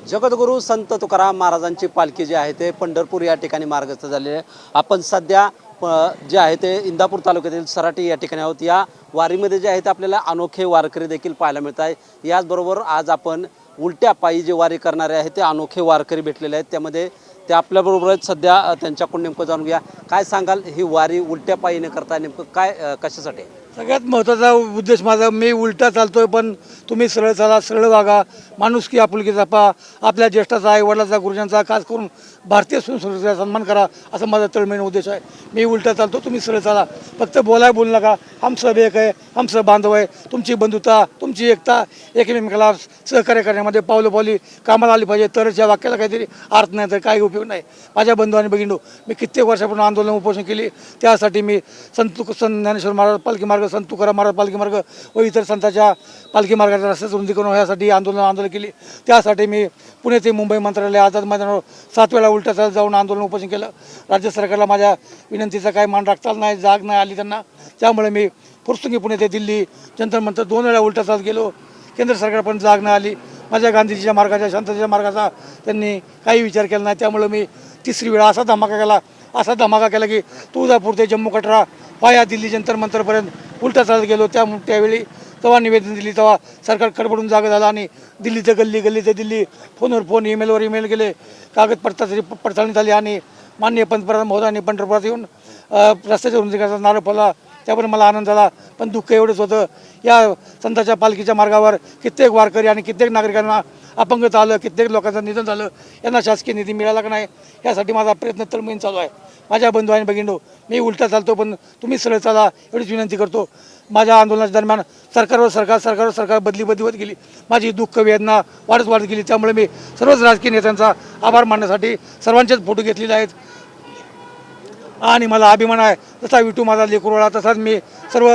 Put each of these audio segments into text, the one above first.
जगद्गुरू संत तुकाराम महाराजांची पालखी जी आहे ते पंढरपूर या ठिकाणी मार्गस्थ झालेली आहे। आपण सध्या जे आहे ते इंदापूर तालुक्यातील सराटी या ठिकाणी आहोत। या वारीमध्ये जे आहे ते आपल्याला अनोखे वारकरी देखील पाहायला मिळत आहे। याचबरोबर आज आपण उलट्या पायी जे वारी करणारे आहेत ते अनोखे वारकरी भेटलेले आहेत। त्यामध्ये ते आपल्याबरोबर आहेत। सध्या त्यांच्याकडून नेमकं जाणून घ्या, काय सांगाल ही वारी उलट्या पायी न करता नेमकं काय कशासाठी? सगळ्यात महत्त्वाचा उद्देश माझा, मी उलटा चालतोय पण तुम्ही सरळ चाला, सरळ वागा, माणुसकी आपुलकी जपा, आपल्या ज्येष्ठाचा, आई वडिलाचा, गुरुजनाचा, खास करून भारतीय संस्कृतीचा सन्मान करा, असा माझा तळमेन उद्देश आहे। मी उलटा चालतो, तुम्ही सरळ चाला, फक्त बोलू नका। हम सब एक आहे, हम सब बांधव आहे। तुमची बंधुता, तुमची एकता, एकमेकाला सहकार्य करण्यामध्ये पावली कामाला आली पाहिजे, तरच या वाक्याला काहीतरी अर्थ नाही तर काही उपयोग नाही। माझ्या बंधू आणि भगिनींनो, मी कित्येक वर्षापासून आंदोलन उपोषण केली, त्यासाठी मी संत ज्ञानेश्वर महाराज पालखी मार्ग, संत तुकाराम महाराज पालखी मार्ग व इतर संतांच्या पालखी मार्गाच्या रस्त्याचं रुंदीकरण यासाठी आंदोलन केली। त्यासाठी मी पुणे ते मुंबई मंत्रालय आझाद मैदानावर 7 वेळा उलट्या चालत जाऊन आंदोलन उपोषण केलं। राज्य सरकारला माझ्या विनंतीचा काही मान राखता नाही, जाग नाही आली त्यांना, त्यामुळे मी फुरसुंगी पुणे ते दिल्ली जंतर मंतर 2 वेळा उलट्या चालत गेलो। केंद्र सरकार पण जाग नाही आली, माझ्या गांधीजीच्या मार्गाच्या, शांततेच्या मार्गाचा त्यांनी काही विचार केला नाही। त्यामुळे मी 3री वेळा असा धमाका केला की तुळजापूर ते जम्मू कटरा वाया दिल्ली जंतर मंतरपर्यंत उलटा चालत गेलो। त्यावेळी तेव्हा निवेदन दिली, तेव्हा सरकार कडबडून जागा झाला आणि दिल्लीचं गल्ली ते दिल्ली, फोनवर फोन, ईमेलवर ईमेल गेले, कागदपत्राची पडताळणी झाली आणि माननीय पंतप्रधान महोदयांनी पंढरपुरात येऊन रस्त्याच्या रुंदीकरणाचा नारळ फोडला। त्यामुळे मला आनंद झाला, पण दुःख एवढंच होतं, या संतांच्या पालखीच्या मार्गावर कित्येक वारकरी आणि कित्येक नागरिकांना अपंगता आलं, कित्येक लोकांचं निधन झालं, यांना शासकीय निधी मिळाला का नाही यासाठी माझा प्रयत्न तळमळीने चालू आहे। माझ्या बंधू आणि भगिनींनो, मी उलटा चालतो पण तुम्ही सरळ चाला, एवढीच विनंती करतो। माझ्या आंदोलनाच्या दरम्यान सरकारवर सरकार बदली होत गेली, माझी दुःख वेदना वाढत गेली। त्यामुळे मी सर्वच राजकीय नेत्यांचा आभार मानण्यासाठी सर्वांचेच फोटो घेतलेले आहेत आणि मला अभिमान आहे। जसा विठू माझा लेकरूवाळा, तसाच मी सर्व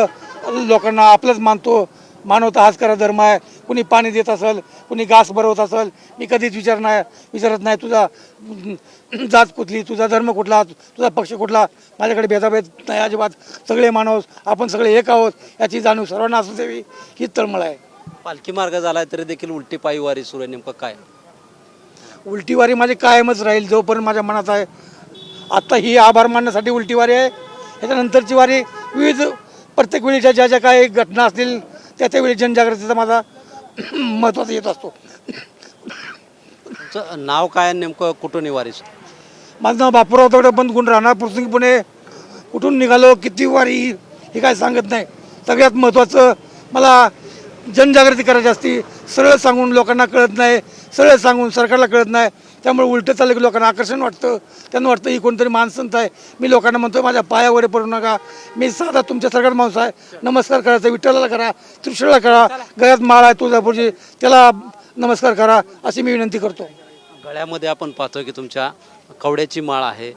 लोकांना आपलंच मानतो। मानवता हाच खरा धर्म आहे। कुणी पाणी देत असेल, कुणी घास भरवत असेल, मी कधीच विचारत नाही तुझा जात कुठली, तुझा धर्म कुठला, तुझा पक्ष कुठला, माझ्याकडे भेदाभेद नाही अजिबात। सगळे माणूस, आपण सगळे एक आहोत याची जाणीव सर्वांना असू द्यावी, हीच तळमळ आहे। पालखी मार्ग झाला तरी देखील उलटी पायी वारी सुरू आहे, नेमकं काय? उलटी वारी माझी कायमच राहील जोपर्यंत माझ्या मनात आहे। आत्ता ही आभार मानण्यासाठी उलटी वारी आहे, ह्याच्यानंतरची वारी विविध प्रत्येक वेळीच्या ज्या काही घटना असतील त्या वेळी जनजागृतीचा माझा महत्त्वाचा येत असतो। तुमचं नाव काय, नेमकं कुठून वारी? माझं नाव बापूराव तवडे बंद राहणार फुरसुंगी पुणे। कुठून निघालो, किती वारी, हे काय सांगत नाही। सगळ्यात महत्त्वाचं मला जनजागृती करायची असती। सरळ सांगून लोकांना कळत नाही, सरळ सांगून सरकारला कळत नाही, त्यामुळे उलटं चाललं की लोकांना आकर्षण वाटतं, त्यांना वाटतं ही कोणतरी माणसंत आहे। मी लोकांना म्हणतो माझ्या पायावर पडू नका, मी साधा तुमच्यासारखाच माणूस आहे। नमस्कार करायचा विठ्ठलाला करा, त्रिशूळाला करा, गळ्यात माळ आहे तुळजापूरची त्याला नमस्कार करा, अशी मी विनंती करतो। गळ्यामध्ये आपण पाहतोय की तुमच्या कवड्याची माळ आहे,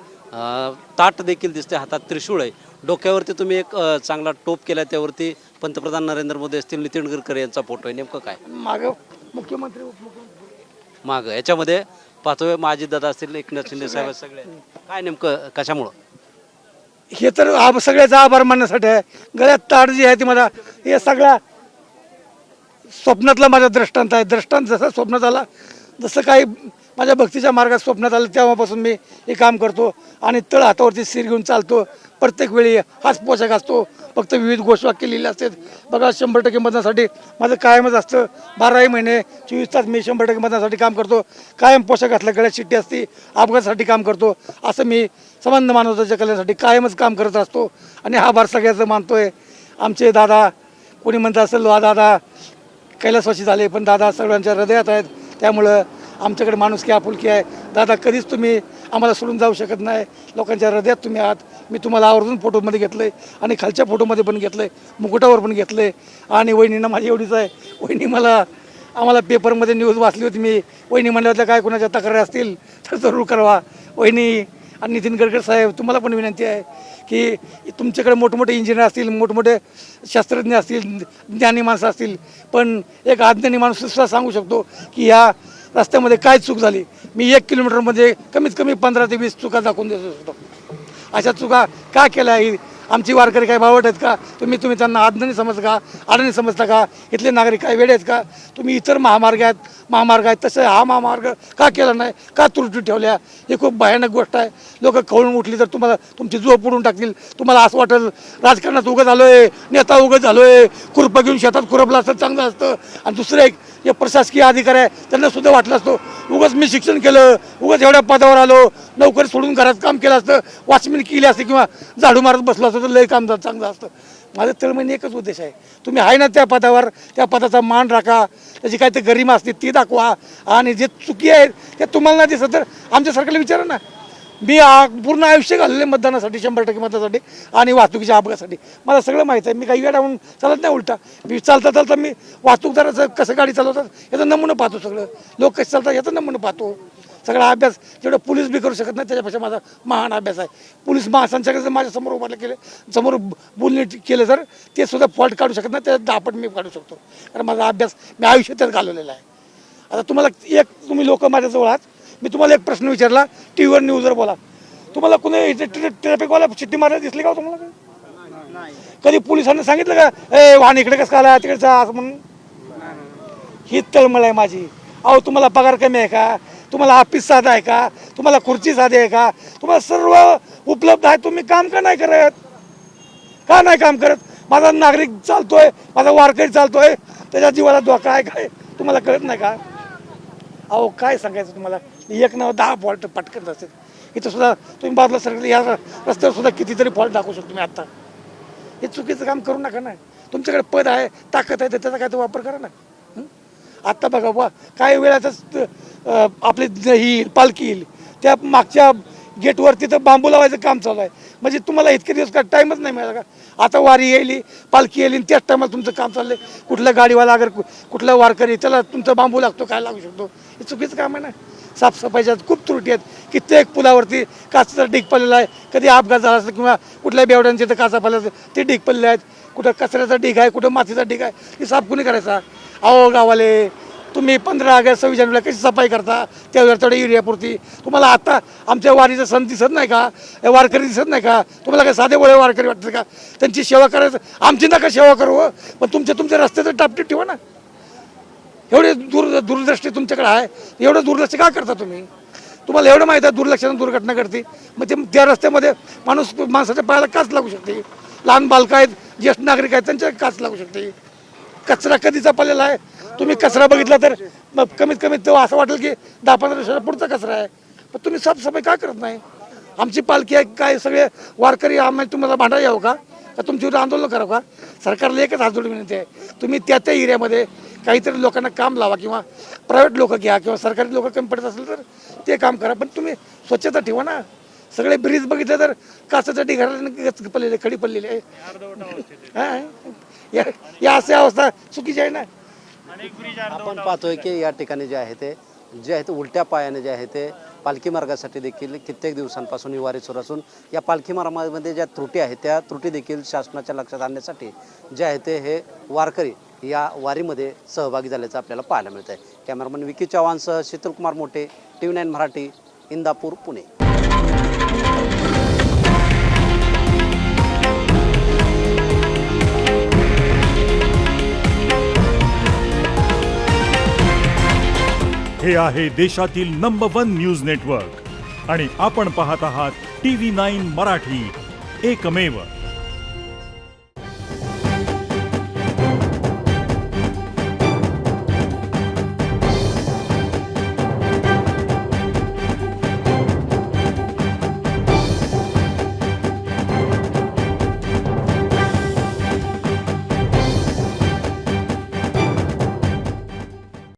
ताट देखील दिसते, हातात त्रिशूळ आहे, डोक्यावरती तुम्ही एक चांगला टोप केला, त्यावरती पंतप्रधान नरेंद्र मोदी असतील, नितीन गडकरी यांचा फोटो आहे, नेमकं काय? मागं मुख्यमंत्री मागं याच्यामध्ये पाहतोय माझी दादा असतील, एकनाथ शिंदे साहेब, सगळे काय नेमकं कशामुळं? हे तर सगळ्याचा आभार मानण्यासाठी आहे। गळ्यात ताट जी आहे ती मला हे सगळ्या स्वप्नातला माझा दृष्टांत आहे। दृष्टांत जसं स्वप्नात आला, जसं काही माझ्या भक्तीच्या मार्गात स्वप्नात आलं तेव्हापासून मी हे काम करतो आणि तळ हातावरती सिर घेऊन चालतो। प्रत्येक वेळी हाच पोशाख असतो, फक्त विविध घोषवाक्य लिहिले असतात। बघा 100% मतदानासाठी माझं कायमच असतं, 12 महिने 24 तास मी 100% मतदानासाठी काम करतो। कायम पोशाख घातला, गळ्यात शिट्टी असते, अपघातासाठी काम करतो। असं मी संबंध मानवताच्या कल्याणासाठी कायमच काम करत असतो आणि हा भार सगळ्याचं मानतोय। आमचे दादा, कोणी म्हणत असेल दादा कैलासवासी झाले, पण दादा सर्वांच्या हृदयात आहेत, त्यामुळं आमच्याकडे माणुसकी आपुलकी आहे। दादा कधीच तुम्ही आम्हाला सोडून जाऊ शकत नाही, लोकांच्या हृदयात तुम्ही आहात। मी तुम्हाला आवर्जून फोटोमध्ये घेतलं आहे आणि खालच्या फोटोमध्ये पण घेतलं आहे, मुकुटावर पण घेतलं आहे। आणि वहिनींना माझी एवढीच आहे, वहिनी आम्हाला पेपरमध्ये न्यूज वाचली होती मी, वहिनी म्हणल्या काय कोणाच्या तक्रारी असतील तर जरूर करावा। वहिनी आणि नितीन गडकरी साहेब, तुम्हाला पण विनंती आहे की तुमच्याकडे मोठमोठे इंजिनियर असतील, मोठमोठे शास्त्रज्ञ असतील, ज्ञानी माणसं असतील, पण एक अज्ञानी माणूस सुद्धा सांगू शकतो की या रस्त्यामध्ये काय चूक झाली। मी 1 किलोमीटरमध्ये कमीत कमी 15 ते 20 चुका दाखवून देऊ शकतो। अशा चुका का केल्या आमची वारकरी काय बावट आहेत का? तुम्ही त्यांना आदनाने समजता का? आडणी समजता का? इथले नागरिक काय वेडे आहेत का? तुम्ही इतर महामार्ग आहेत तसं हा महामार्ग का केला नाही, का त्रुटी ठेवल्या? ही खूप भयानक गोष्ट आहे. लोक खवळून उठली तर तुम्हाला तुमची झोप उडून टाकतील. तुम्हाला असं वाटेल राजकारणात उगं झालोय, नेता उगं झालोय, खुरपं घेऊन शेतात खुरपलं असतं चांगलं असतं. आणि दुसरं एक जे प्रशासकीय अधिकारी आहे त्यांना सुद्धा वाटलं असतं उगाच मी शिक्षण केलं, उगाच एवढ्या पदावर आलो, नोकरी सोडून घरात काम केलं असतं, वॉचमॅन केली असते किंवा झाडू मारत बसलो असतं तर लय काम चांगलं असतं. माझं तळमळीने एकच उद्देश आहे, तुम्ही आहे ना त्या पदावर, त्या पदाचा मान राखा, त्याची काय ते गरिमा असते ती दाखवा. आणि जे चुकी आहेत ते तुम्हाला नाही दिसत तर आमच्या सरकारला विचारा ना. मी पूर्ण आयुष्य घाललेले मतदानासाठी, 100% मतदानासाठी आणि वाहतुकीच्या अपघातासाठी. मला सगळं माहीत आहे. मी काही वेळा म्हणून चालत नाही, उलटा मी चालता मी वाहतूकदाराचं कसं गाडी चालवतात याचा नमुना पाहतो. सगळं लोक कसे चालतात याचा नमुना पाहतो. सगळा अभ्यास जेवढं पोलीस बी करू शकत नाही त्याच्यापेक्षा माझा महान अभ्यास आहे. पोलीस महासंचालक जर माझ्यासमोर उभारलं केलं, समोर बोलणे केलं तर ते सुद्धा फॉल्ट काढू शकत नाही, त्याच्यात 10 पट मी काढू शकतो. कारण माझा अभ्यास मी आयुष्यातच घालवलेला आहे. आता तुम्ही लोक माझ्याजवळ आहात, मी तुम्हाला एक प्रश्न विचारला, टी व्हीवर न्यूजवर बोला, तुम्हाला कुणी ट्रॅफिकवाला चिठ्ठी मारायला दिसली का तुम्हाला? कधी पोलिसांनी सांगितलं का वाहन इकडे कसं आला तिकडचा असं म्हणून? ही तळमळ आहे माझी. अहो तुम्हाला पगार कमी आहे का? तुम्हाला ऑफिस साधं आहे का? तुम्हाला खुर्ची साधी आहे का? तुम्हाला सर्व उपलब्ध आहे, तुम्ही काम का नाही करत? का नाही काम करत? माझा नागरिक चालतोय, माझा वारकरी चालतोय, त्याच्या जीवाला धोका आहे काय तुम्हाला कळत नाही का? अहो काय सांगायचं तुम्हाला, 1 न 10 फॉल्ट पटकन असतात. इथं सुद्धा तुम्ही बाजूला सरकले, या रस्त्यावर सुद्धा कितीतरी फॉल्ट दाखवू शकतो तुम्ही आत्ता. हे चुकीचं काम करू नका ना. तुमच्याकडे पद आहे, ताकद आहे, तर त्याचा काय तो वापर करा ना. आत्ता बघा काही वेळातच आपली ही पालखी येईल, त्या मागच्या गेटवर तिथं बांबू लावायचं काम चालू आहे. म्हणजे तुम्हाला इतके दिवस काय टाईमच नाही मिळाला का? आता वारी येईल, पालखी येईल, त्याच टायमाला तुमचं काम चाललंय. कुठला गाडीवाला अगर कुठला वारकरी त्याला तुमचा बांबू लागतो, काय लागू शकतो? हे चुकीचं काम आहे ना. साफसफाईच्या खूप त्रुटी आहेत. कित्येक पुलावरती काचाचा ढीग पडलेला आहे. कधी अपघात झाला असं किंवा कुठल्या बेवड्यांचे तर काचा पडल्या ते ढीग पडले आहेत. कुठं कचऱ्याचा ढीग आहे, कुठं मातीचा ढीग आहे, हे साफ कुणी करायचा? अहो गावाले, तुम्ही 15 ऑगस्ट 26 जानेवारीला कशी सफाई करता तेवढ्या एरियापुरती? तुम्हाला आता आमच्या वारीचा सण दिसत नाही का? वारकरी दिसत नाही का? तुम्हाला काय साधे वळे वारकरी वाटतं का? त्यांची सेवा करायचं, आमची नका सेवा करू, पण तुमच्या रस्त्याचं टापटीप ठेवा ना. एवढे दूरदृष्टी तुमच्याकडे आहे, एवढं दुर्लक्ष का करता तुम्ही? तुम्हाला एवढं माहीत आहे दुर्लक्षानं दुर्घटना घडते, मग ते त्या रस्त्यामध्ये माणसाच्या पायाला काच लागू शकते. लहान बालकं आहेत, ज्येष्ठ नागरिक आहेत, त्यांच्या काच लागू शकते. कचरा कधीचा पडलेला आहे, तुम्ही कचरा बघितला तर कमीत कमी तो असं वाटेल की 10-15 वर्षाचा पुढचा कचरा आहे. पण तुम्ही साफसफाई का करत नाही? आमची पालखी आहे काय, सगळे वारकरी आम्ही तुम्हाला भांडायला यावं का तुमच्यावर आंदोलन करावं का? सरकारला एकच हात जोडून विनंती आहे, तुम्ही त्या एरियामध्ये काहीतरी लोकांना काम लावा, किंवा प्रायव्हेट लोक घ्या, किंवा सरकारी लोक कमी पडत असेल तर ते काम करा. पण तुम्ही स्वच्छता ठेवा ना. सगळे ब्रिज बघितले तर काचाच्या ढिगाऱ्याने पडलेले, खडी पडलेली आहे. या अशी अवस्था चुकीची आहे ना. आपण पाहतोय की या ठिकाणी जे आहे ते उलट्या पायाने जे आहे ते पालखी मार्गासाठी देखील कित्येक दिवसांपासून ही वारी सुरू असून या पालखी मार्गामध्ये ज्या त्रुटी आहेत त्या त्रुटी देखील शासनाच्या लक्षात आणण्यासाठी जे आहे ते हे वारकरी या वारीमध्ये सहभागी झाल्याचं आपल्याला पाहायला मिळत आहे. कॅमेरामन विकी चव्हाणसह शीतलकुमार मोठे, TV9 मराठी, इंदापूर, पुणे. हे आहे देशातील नंबर 1 न्यूज नेटवर्क आणि आपण पाहत आहात TV9 मराठी, एकमेव.